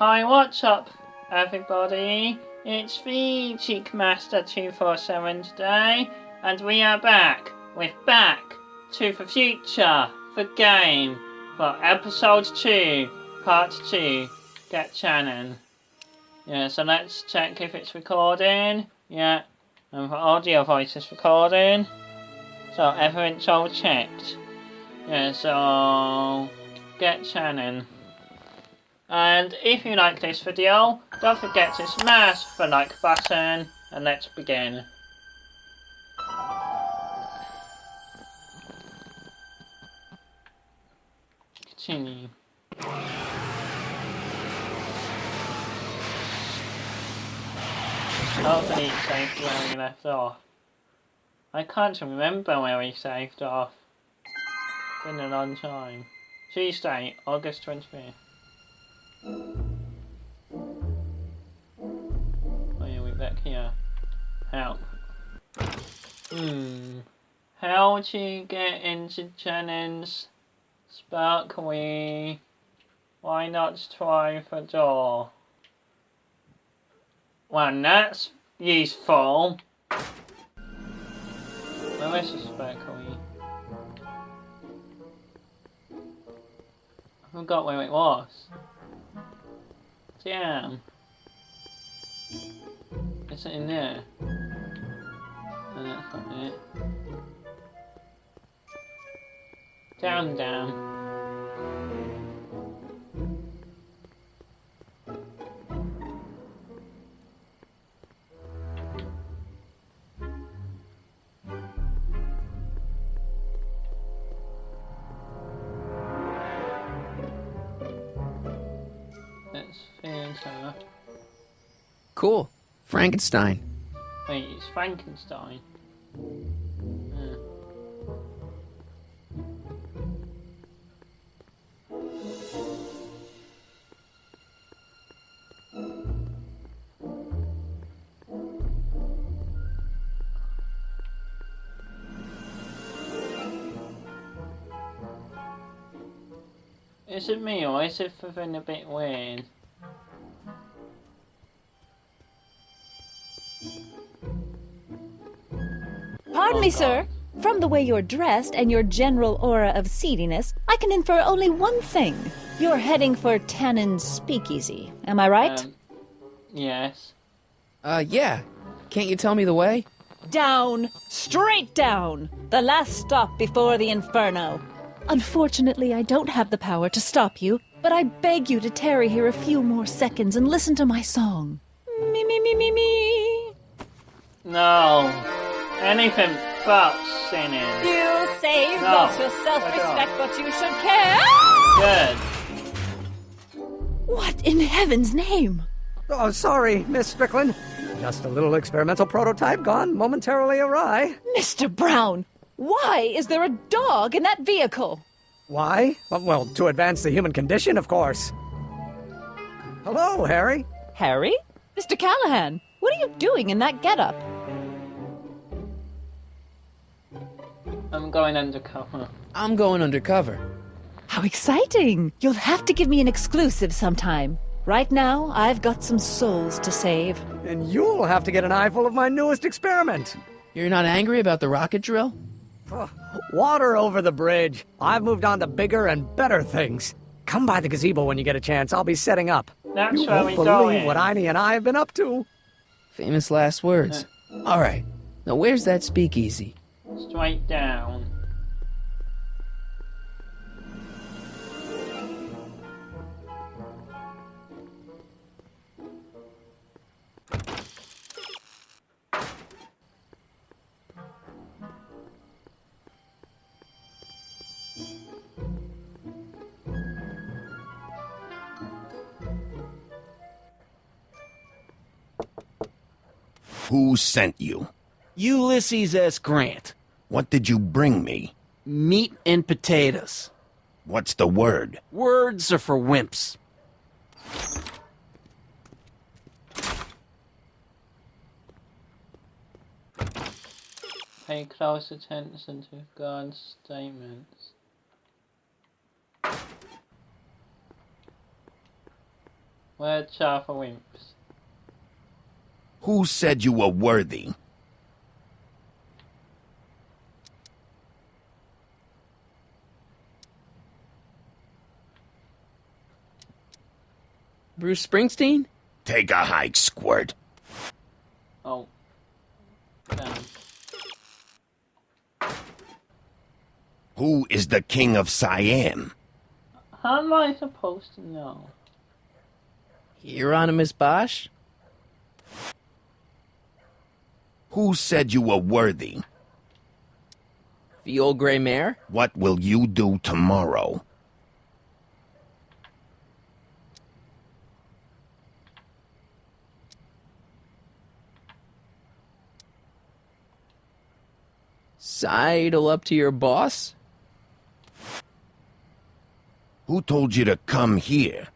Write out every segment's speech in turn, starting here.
Hi, what's up, everybody? It's the Cheek Master 247 today, and we are back with Back to the Future, the game, for episode 2, part 2, Get Tannen. Yeah, so let's check if it's recording. Yeah, and the audio voice is recording. So everything's all checked. Yeah, so Get Tannen. And if you like this video, don't forget to smash the like button, and let's begin. Continue. Hopefully it's saved where we left off. I can't remember where we saved off. It's been a long time. Tuesday, August 25th. Oh yeah, we're back here. Help. How to get into Tannen's sparkly? Why not try the door? Well, that's useful. Where is the sparkly? I forgot where it was. Damn. Is it in there? No, that's not it. Down. That's theatre. Cool. Frankenstein. Wait, it's Frankenstein. Yeah. Is it me or is it feeling a bit weird? Pardon me, sir. From the way you're dressed and your general aura of seediness, I can infer only one thing. You're heading for Tannen's speakeasy. Am I right? Yes. Yeah. Can't you tell me the way? Down. Straight down. The last stop before the inferno. Unfortunately, I don't have the power to stop you, but I beg you to tarry here a few more seconds and listen to my song. Me. No. Anything but singing. You say you've lost your self-respect, but you should care. Good. What in heaven's name? Oh, sorry, Miss Strickland. Just a little experimental prototype gone momentarily awry. Mr. Brown, why is there a dog in that vehicle? Why? Well, to advance the human condition, of course. Hello, Harry. Harry? Mr. Callahan, what are you doing in that getup? I'm going undercover. I'm going undercover. How exciting! You'll have to give me an exclusive sometime. Right now, I've got some souls to save. And you'll have to get an eyeful of my newest experiment. You're not angry about the rocket drill? Water over the bridge. I've moved on to bigger and better things. Come by the gazebo when you get a chance. I'll be setting up. That's You where won't we believe going. what Einie and I have been up to. Famous last words. All right. Now where's that speakeasy? Straight down. Who sent you? Ulysses S. Grant. What did you bring me? Meat and potatoes. What's the word? Words are for wimps. Pay close attention to God's statements. Word char for wimps. Who said you were worthy? Bruce Springsteen? Take a hike, Squirt. Oh. Damn. Who is the king of Siam? How am I supposed to know? Hieronymus Bosch? Who said you were worthy? The old gray mare? What will you do tomorrow? Sidle up to your boss? Who told you to come here?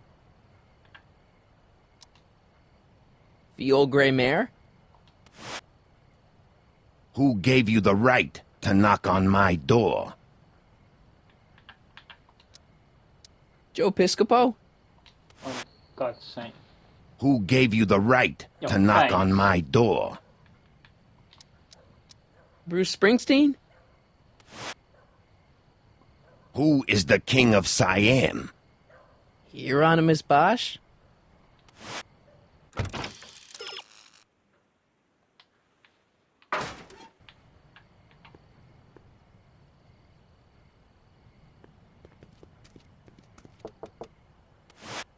The old gray mare? Who gave you the right to knock on my door? Joe Piscopo? Oh, God's sake. Who gave you the right Your to knock face. on my door? Bruce Springsteen? Who is the king of Siam? Hieronymus Bosch?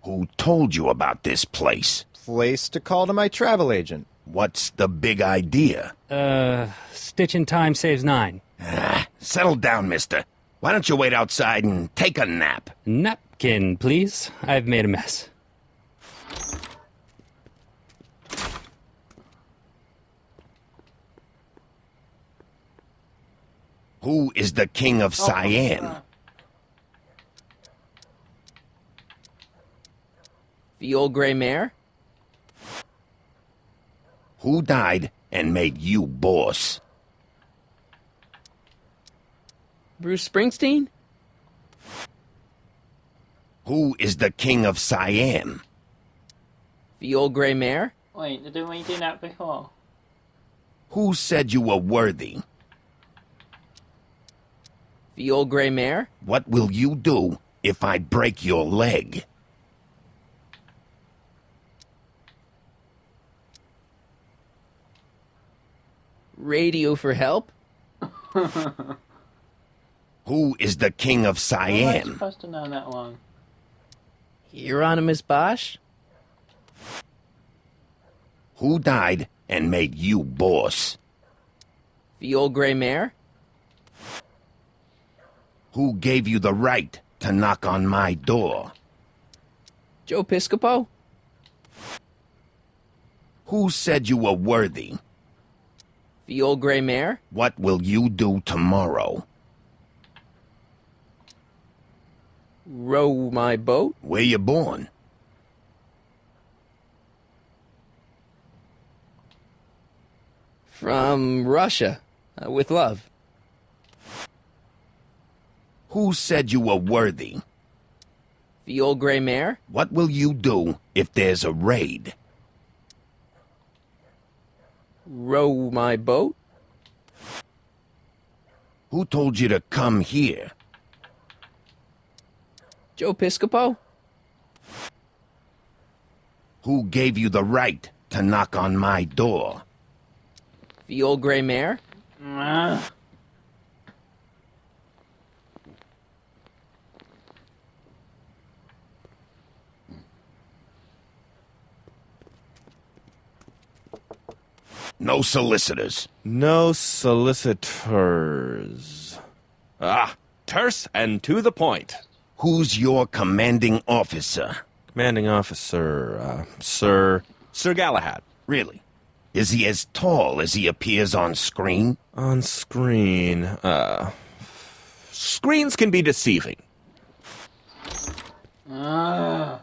Who told you about this place? Place to call to my travel agent. What's the big idea? Stitch in time saves 9. Settle down, mister. Why don't you wait outside and take a nap? Napkin, please. I've made a mess. Who is the king of Siam? The old gray mare? Who died and made you boss? Bruce Springsteen? Who is the king of Siam? The old gray mare? Wait, didn't we do that before? Who said you were worthy? The old gray mare? What will you do if I break your leg? Radio for help? Who is the king of How am I Siam? supposed to know that one? Hieronymus Bosch? Who died and made you boss? The old gray mare? Who gave you the right to knock on my door? Joe Piscopo? Who said you were worthy? The old gray mare? What will you do tomorrow? Row my boat? Where you born? From Russia. With love. Who said you were worthy? The old gray mare? What will you do if there's a raid? Row my boat? Who told you to come here? Joe Piscopo? Who gave you the right to knock on my door? The old gray mare? Ah. No solicitors. No solicitors. Terse and to the point. Who's your commanding officer? Commanding officer, Sir Galahad. Really? Is he as tall as he appears on screen? On screen, screens can be deceiving. Ah.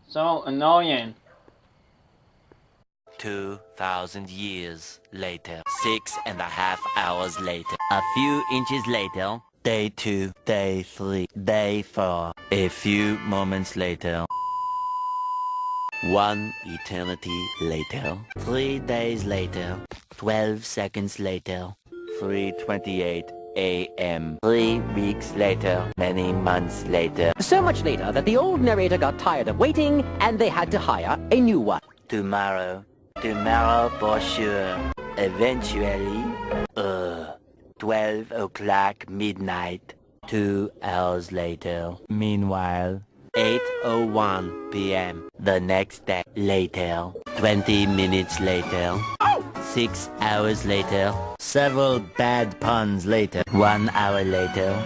So annoying. 2,000 years later, 6.5 hours later, a few inches later, day 2, day 3, day 4, a few moments later. 1 eternity later. 3 days later. 12 seconds later. 3:28 a.m. 3 weeks later. Many months later. So much later that the old narrator got tired of waiting and they had to hire a new one. Tomorrow. Tomorrow for sure. Eventually. 12 o'clock midnight. 2 hours later. Meanwhile. 8:01 p.m. The next day. Later. 20 minutes later. 6 hours later. Several bad puns later. 1 hour later.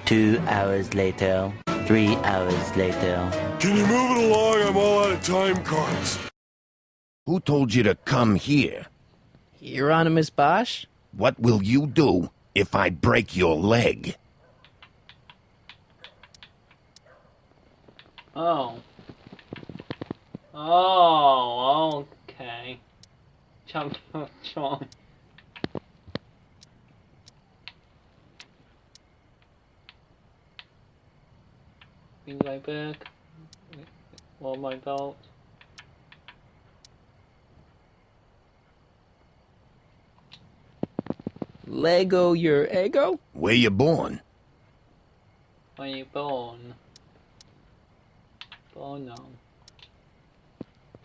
2 hours later. 3 hours later. Can you move it along? I'm all out of time cards. Who told you to come here? Hieronymus Bosch? What will you do if I break your leg? Oh. Oh, okay. Jump up, John. Bingo Berg. Or my bolt. Lego your ego? Where you born? Where you born? Borno.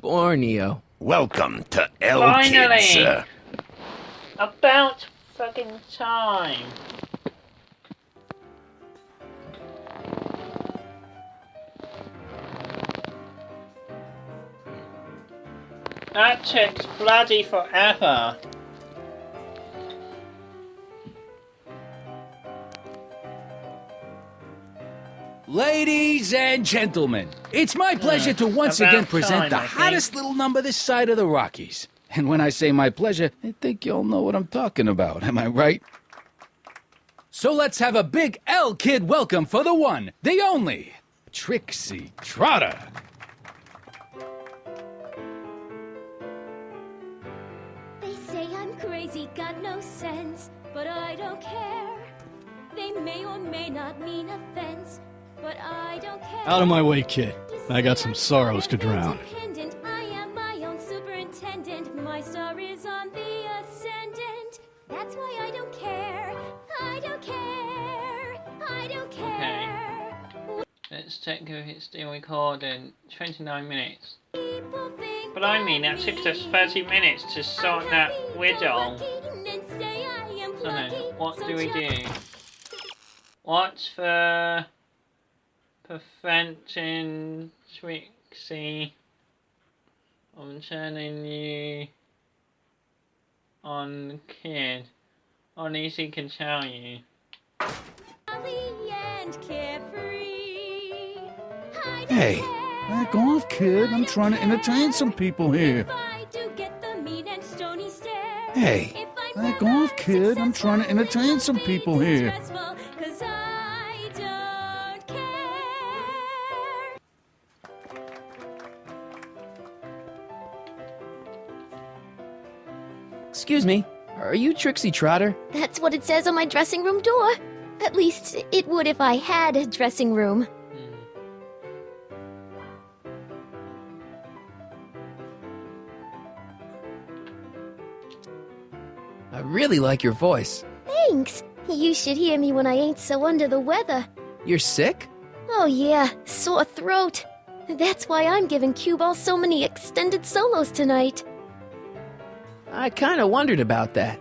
Borneo. Welcome to El Finally! Kids. About fucking time. That took bloody forever. Ladies and gentlemen, it's my pleasure to once about again present time, the I think. hottest little number this side of the Rockies. And when I say my pleasure, I think you'll know what I'm talking about, am I right? So let's have a big L Kid welcome for the one, the only, Trixie Trotter. They say I'm crazy, got no sense, but I don't care. They may or may not mean offense, but I don't care. Out of my way, kid. I got some sorrows to drown. Independent, I am my own superintendent. My star is on the ascendant. That's why I don't care. I don't care. I don't care. Let's check if it's still recording. 29 minutes. People think But I mean, that took us 30 minutes to sort that riddle. So then, what do we do? What's for preventing Trixie from turning you on kid? Only he can tell you. and carefree. Hey, back off, kid. I'm trying to entertain some people here. I do get the mean and stony stare. Hey, back off, kid. I'm trying to entertain some people here. Stressful, 'cause I don't care. Excuse me, are you Trixie Trotter? That's what it says on my dressing room door. At least, it would if I had a dressing room. I really like your voice. Thanks. You should hear me when I ain't so under the weather. You're sick? Oh yeah, sore throat. That's why I'm giving Cue Ball so many extended solos tonight. I kinda wondered about that.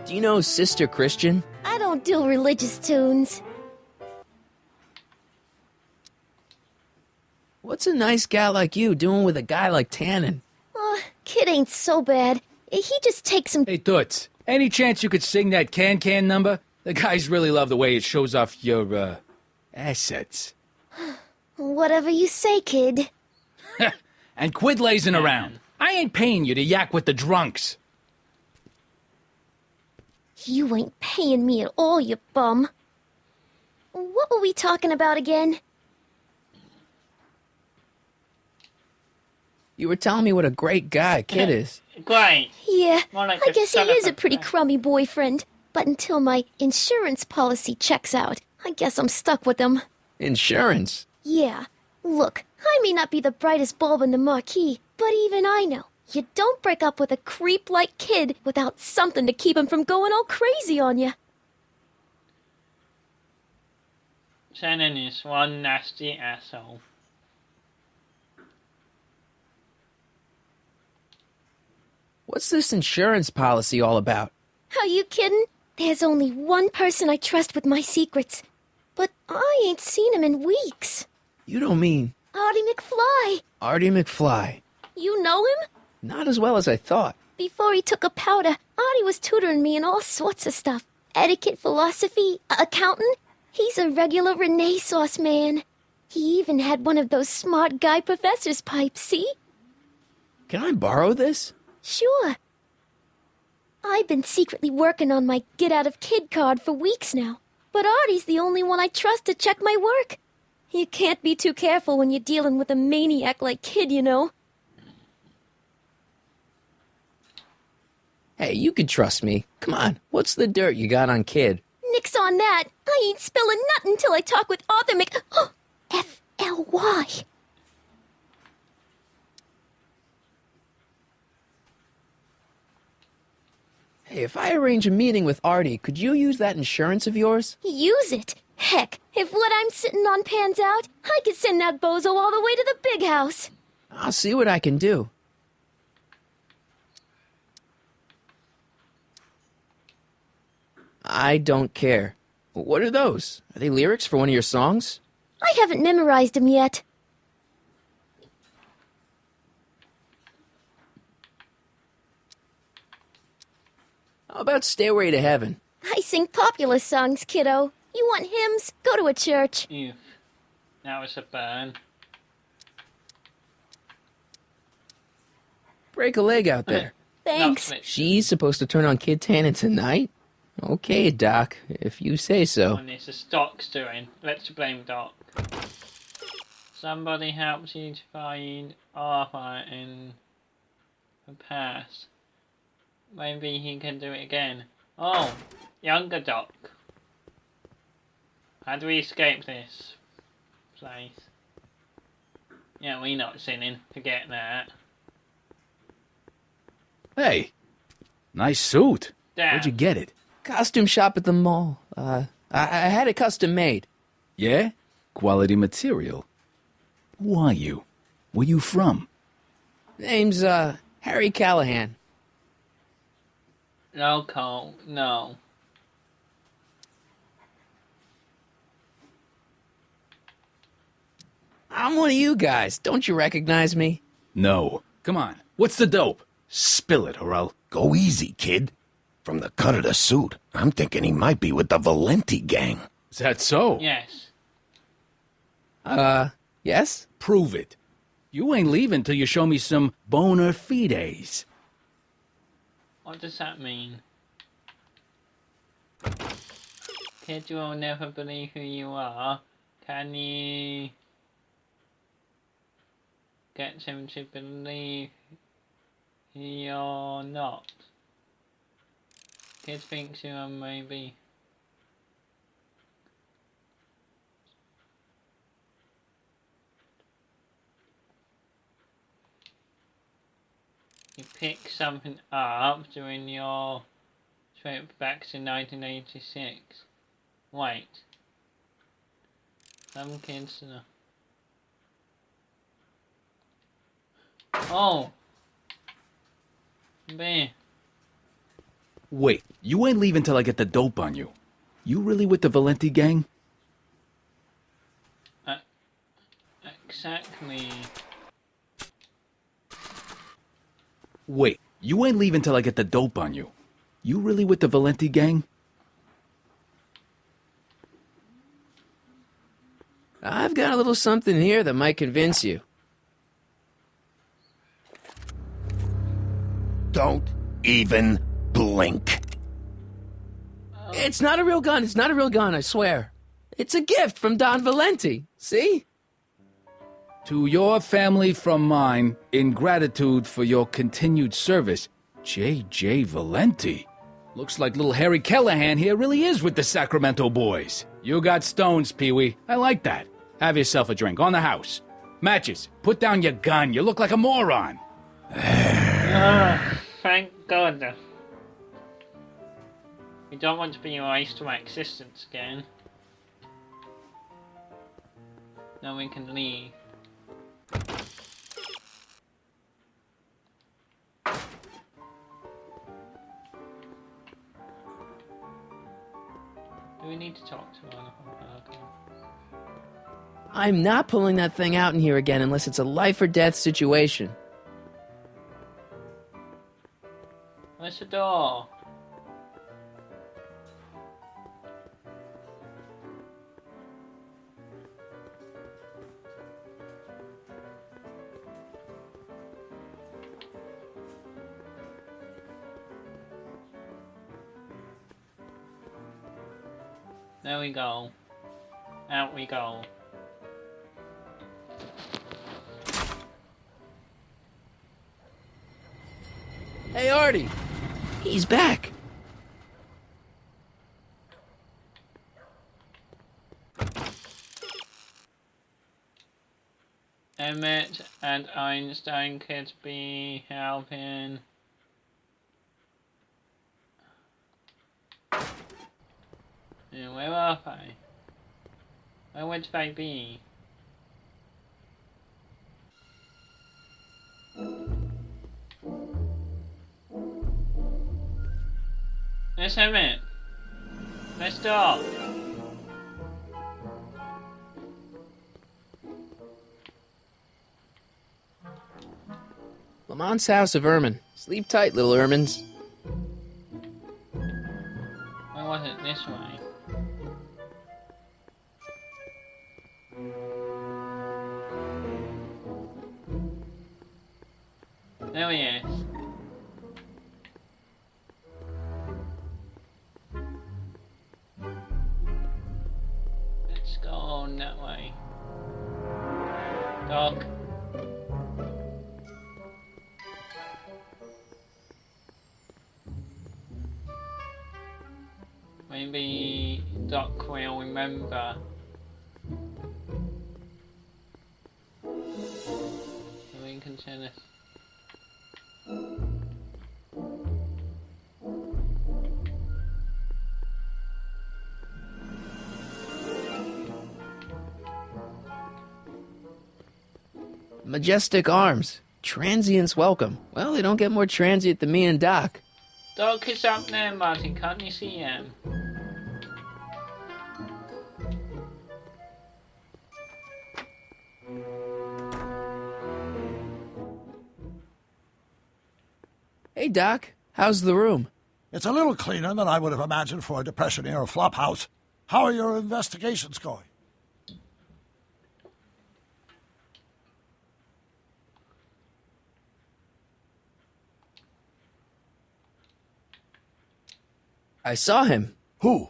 Do you know Sister Christian? I don't do religious tunes. What's a nice gal like you doing with a guy like Tannen? Oh, kid ain't so bad. He just takes some... Hey, Toots, any chance you could sing that can-can number? The guys really love the way it shows off your, assets. Whatever you say, kid. And quit lazing around. I ain't paying you to yak with the drunks. You ain't paying me at all, you bum. What were we talking about again? You were telling me what a great guy Kid is. Great. Yeah, More like I a guess he son is of a pretty crummy boyfriend. But until my insurance policy checks out, I guess I'm stuck with him. Insurance? Yeah. Look, I may not be the brightest bulb in the marquee, but even I know you don't break up with a creep-like kid without something to keep him from going all crazy on you. Tannen is one nasty asshole. What's this insurance policy all about? Are you kidding? There's only one person I trust with my secrets, but I ain't seen him in weeks. You don't mean... Artie McFly. Artie McFly. You know him? Not as well as I thought. Before he took a powder, Artie was tutoring me in all sorts of stuff. Etiquette, philosophy, accounting. He's a regular Renaissance man. He even had one of those smart guy professor's pipes, see? Can I borrow this? Sure. I've been secretly working on my get-out-of-kid card for weeks now. But Artie's the only one I trust to check my work. You can't be too careful when you're dealing with a maniac like Kid, you know. Hey, you can trust me. Come on, what's the dirt you got on Kid? Nix on that. I ain't spilling nothing till I talk with Arthur F-L-Y. Hey, if I arrange a meeting with Artie, could you use that insurance of yours? Use it? Heck, if what I'm sitting on pans out, I could send that bozo all the way to the big house. I'll see what I can do. I don't care. What are those? Are they lyrics for one of your songs? I haven't memorized them yet. How about Stairway to Heaven? I sing popular songs, kiddo. You want hymns? Go to a church. Ew. That was a burn. Break a leg out there. Thanks. She's supposed to turn on Kid Tannen tonight? Okay, Doc, if you say so. And this is Doc's doing. Let's blame Doc. Somebody helps you to find Arthur in the past. Maybe he can do it again. Oh, younger Doc. How do we escape this place? Yeah, we're not sinning. Forget that. Hey, nice suit. Damn. Where'd you get it? Costume shop at the mall. I had it custom made. Yeah? Quality material. Who are you? Where you from? Name's, Harry Callahan. No, Cole, no. I'm one of you guys. Don't you recognize me? No. Come on. What's the dope? Spill it, or I'll... Go easy, kid. From the cut of the suit, I'm thinking he might be with the Valenti gang. Is that so? Yes. Yes? Prove it. You ain't leaving till you show me some bona fides. What does that mean? Kid, you will never believe who you are. Can you get him to believe you're not? Kid thinks you are maybe. You picked something up during your trip back to 1986. Wait. Some kids... Oh! Man. Wait, you ain't leaving till I get the dope on you. You really with the Valenti gang? Exactly. Wait, you ain't leaving till I get the dope on you. You really with the Valenti gang? I've got a little something here that might convince you. Don't even blink. It's not a real gun. It's not a real gun, I swear. It's a gift from Don Valenti. See? To your family from mine, in gratitude for your continued service, J.J. Valenti. Looks like little Harry Callahan here really is with the Sacramento boys. You got stones, Pee-wee. I like that. Have yourself a drink on the house. Matches, put down your gun. You look like a moron. Thank God. We don't want to be erased from existence again. Now we can leave. Do we need to talk to her? Okay. I'm not pulling that thing out in here again unless it's a life or death situation. Where's the door? There we go. Out we go. Hey, Artie! He's back! Emmett and Einstein could be helping. Yeah, where are they? Where would they be? Let's Emmett. Let's stop. Lamont's house of Ermine. Sleep tight, little Ermines. Where was it? This way. There he is. Let's go on that way. Doc. Maybe Doc will remember. So we can turn this. Majestic arms. Transients welcome. Well, they don't get more transient than me and Doc. Doc is up there, Martin. Can't you see him? Hey, Doc. How's the room? It's a little cleaner than I would have imagined for a Depression-era flophouse. How are your investigations going? I saw him. Who?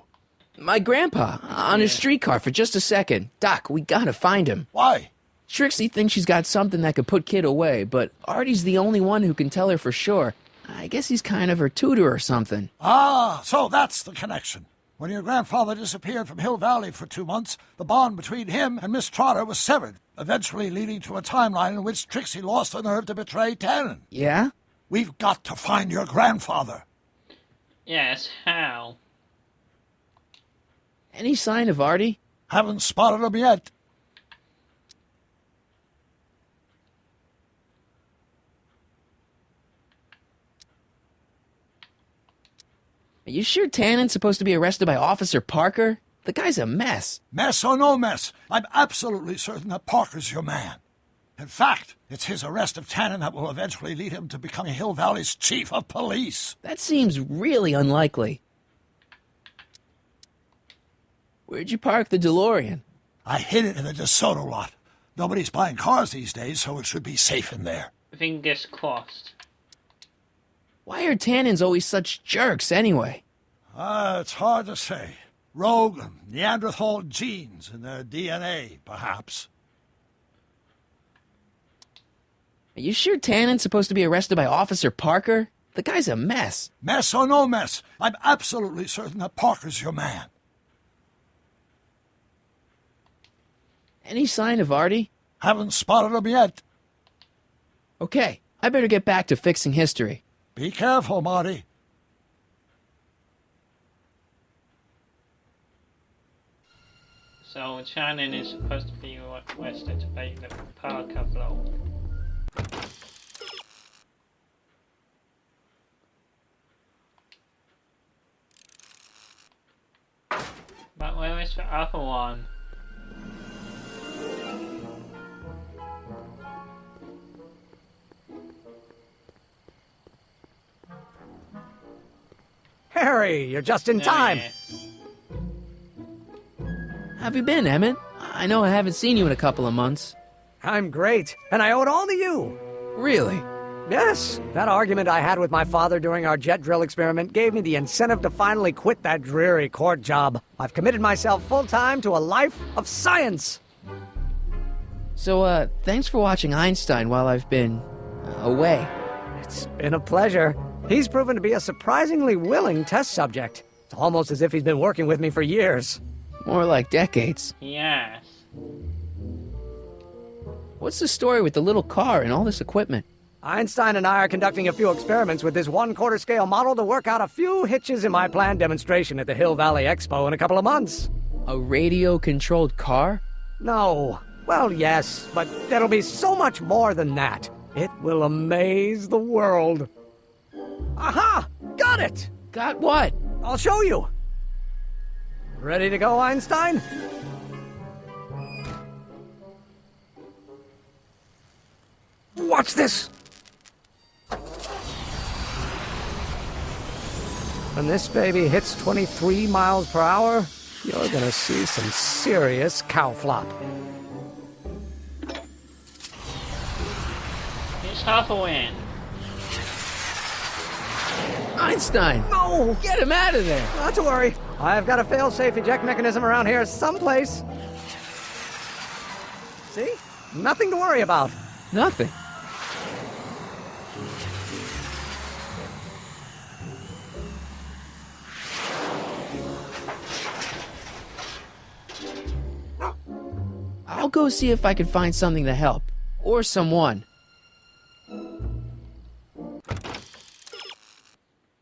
My grandpa, on his streetcar for just a second. Doc, we gotta find him. Why? Trixie thinks she's got something that could put Kid away, but Artie's the only one who can tell her for sure. I guess he's kind of her tutor or something. Ah, so that's the connection. When your grandfather disappeared from Hill Valley for 2 months, the bond between him and Miss Trotter was severed, eventually leading to a timeline in which Trixie lost the nerve to betray Tannen. Yeah? We've got to find your grandfather. Yes, how? Any sign of Artie? Haven't spotted him yet. Are you sure Tannen's supposed to be arrested by Officer Parker? The guy's a mess. Mess or no mess, I'm absolutely certain that Parker's your man. In fact, it's his arrest of Tannen that will eventually lead him to becoming Hill Valley's chief of police. That seems really unlikely. Where'd you park the DeLorean? I hid it in the DeSoto lot. Nobody's buying cars these days, so it should be safe in there. Fingers crossed. Why are Tannens always such jerks, anyway? It's hard to say. Rogue Neanderthal genes in their DNA, perhaps. Are you sure Tannen's supposed to be arrested by Officer Parker? The guy's a mess. Mess or no mess, I'm absolutely certain that Parker's your man. Any sign of Artie? Haven't spotted him yet. Okay, I better get back to fixing history. Be careful, Marty. So Tannen is supposed to be requested to make the Parker blow. But where is the other one? Harry, you're just in time. How have you been, Emmett? I know I haven't seen you in a couple of months. I'm great, and I owe it all to you. Really? Yes, that argument I had with my father during our jet drill experiment gave me the incentive to finally quit that dreary court job. I've committed myself full-time to a life of science. So, thanks for watching Einstein while I've been away. It's been a pleasure. He's proven to be a surprisingly willing test subject. It's almost as if he's been working with me for years. More like decades. Yes. What's the story with the little car and all this equipment? Einstein and I are conducting a few experiments with this 1/4 scale model to work out a few hitches in my planned demonstration at the Hill Valley Expo in a couple of months. A radio-controlled car? No. Well, yes, but it'll be so much more than that. It will amaze the world. Aha! Got it! Got what? I'll show you. Ready to go, Einstein? Watch this! When this baby hits 23 miles per hour, you're gonna see some serious cow flop. It's half a win. Einstein! No! Get him out of there! Not to worry. I've got a fail-safe eject mechanism around here someplace. See? Nothing to worry about. Nothing. I'll go see if I can find something to help. Or someone.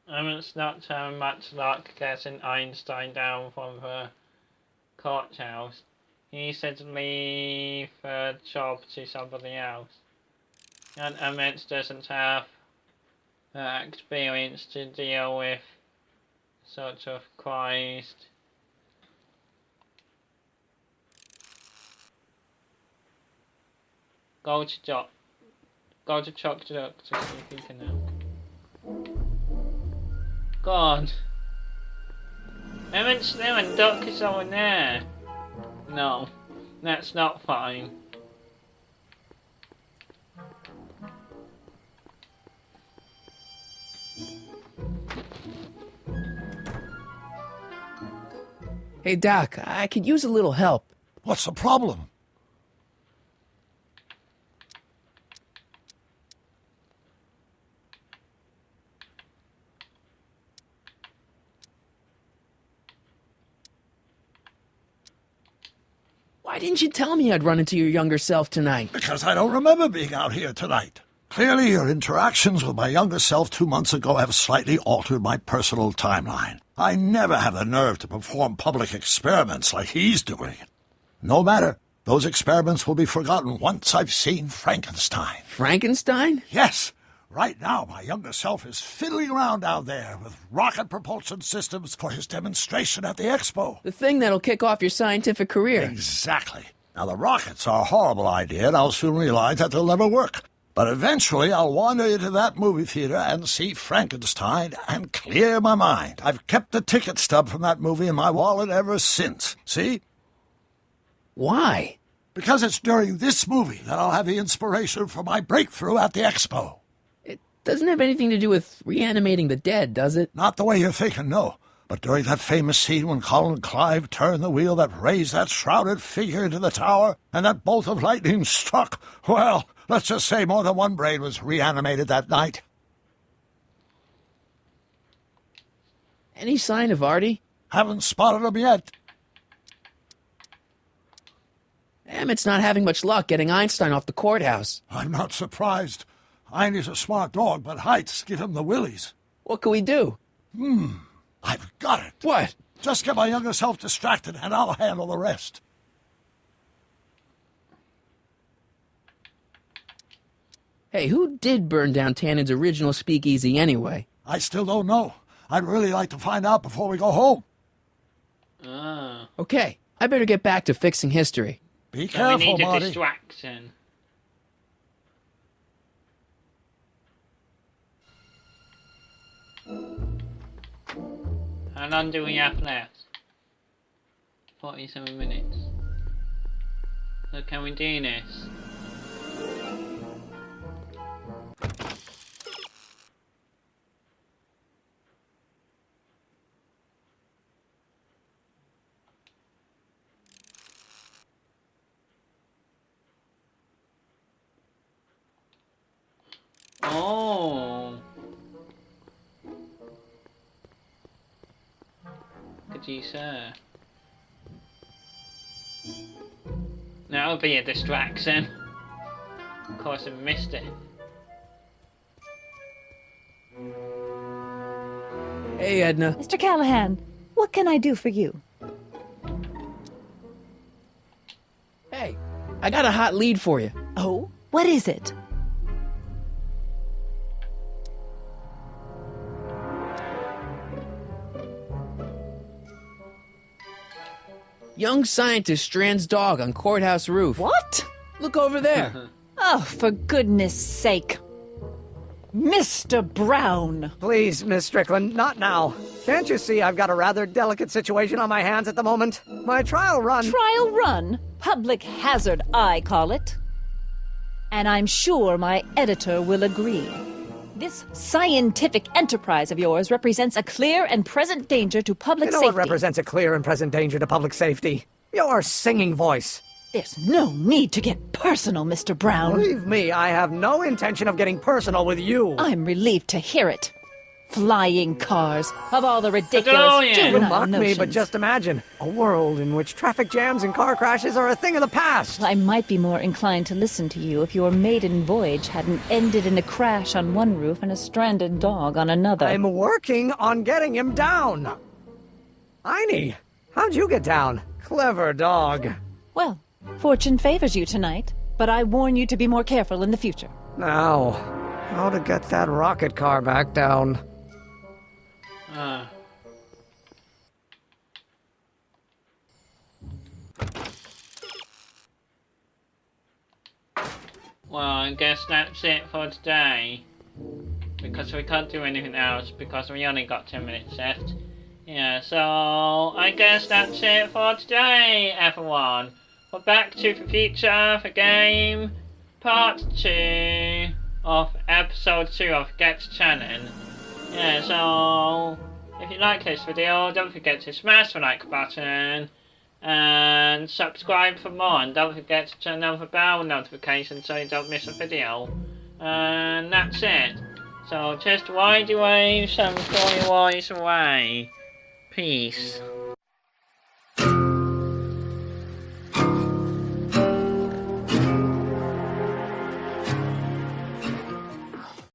Emmett's not having much luck getting Einstein down from the courthouse. He said to leave the job to somebody else. And Emmett doesn't have the experience to deal with sort of Christ. Go to Chuck to see if he can help. God. Emmett's there and Doc is over there. No, that's not fine. Hey, Doc, I could use a little help. What's the problem? Why didn't you tell me I'd run into your younger self tonight? Because I don't remember being out here tonight. Clearly, your interactions with my younger self 2 months ago have slightly altered my personal timeline. I never have the nerve to perform public experiments like he's doing. No matter. Those experiments will be forgotten once I've seen Frankenstein. Frankenstein? Yes. Right now, my younger self is fiddling around down there with rocket propulsion systems for his demonstration at the expo. The thing that'll kick off your scientific career. Exactly. Now, the rockets are a horrible idea, and I'll soon realize that they'll never work. But eventually, I'll wander into that movie theater and see Frankenstein and clear my mind. I've kept the ticket stub from that movie in my wallet ever since. See? Why? Because it's during this movie that I'll have the inspiration for my breakthrough at the expo. It doesn't have anything to do with reanimating the dead, does it? Not the way you're thinking, no. But during that famous scene when Colin Clive turned the wheel that raised that shrouded figure into the tower, and that bolt of lightning struck, well, let's just say more than one brain was reanimated that night. Any sign of Artie? Haven't spotted him yet. Emmett's not having much luck getting Einstein off the courthouse. I'm not surprised. Einstein's a smart dog, but heights give him the willies. What can we do? I've got it. What? Just get my younger self distracted, and I'll handle the rest. Hey, who did burn down Tannen's original speakeasy anyway? I still don't know. I'd really like to find out before we go home. Okay, I better get back to fixing history. Be So careful, we need a Marty. distraction. How long do we have left? 47 minutes. So can we do this? Oh. Good you, sir. That'll be a distraction. Of course I missed it. Hey, Edna. Mr. Callahan, what can I do for you? Hey, I got a hot lead for you. Oh? What is it? Young scientist strands dog on courthouse roof. What? Look over there. Oh, for goodness sake. Mr. Brown! Please, Miss Strickland, not now. Can't you see I've got a rather delicate situation on my hands at the moment? My trial run... Trial run? Public hazard, I call it. And I'm sure my editor will agree. This scientific enterprise of yours represents a clear and present danger to public You know safety. what represents a clear and present danger to public safety? Your singing voice. There's no need to get personal, Mr. Brown. Believe me, I have no intention of getting personal with you. I'm relieved to hear it. Flying cars, of all the ridiculous DeLorean. You juvenile mock me, notions. but just imagine a world in which traffic jams and car crashes are a thing of the past. I might be more inclined to listen to you if your maiden voyage hadn't ended in a crash on one roof and a stranded dog on another. I'm working on getting him down. Einie, how'd you get down? Clever dog. Well, fortune favors you tonight, but I warn you to be more careful in the future. Now, how to get that rocket car back down? Well, I guess that's it for today. Because we can't do anything else because we only got 10 minutes left. Yeah, so I guess that's it for today, everyone. We're back to the future, the game, part 2 of episode 2 of Get Tannen. Yeah, so if you like this video, don't forget to smash the like button and subscribe for more, and don't forget to turn on the bell notification so you don't miss a video. And that's it. So just wide waves and fly wise away. Peace.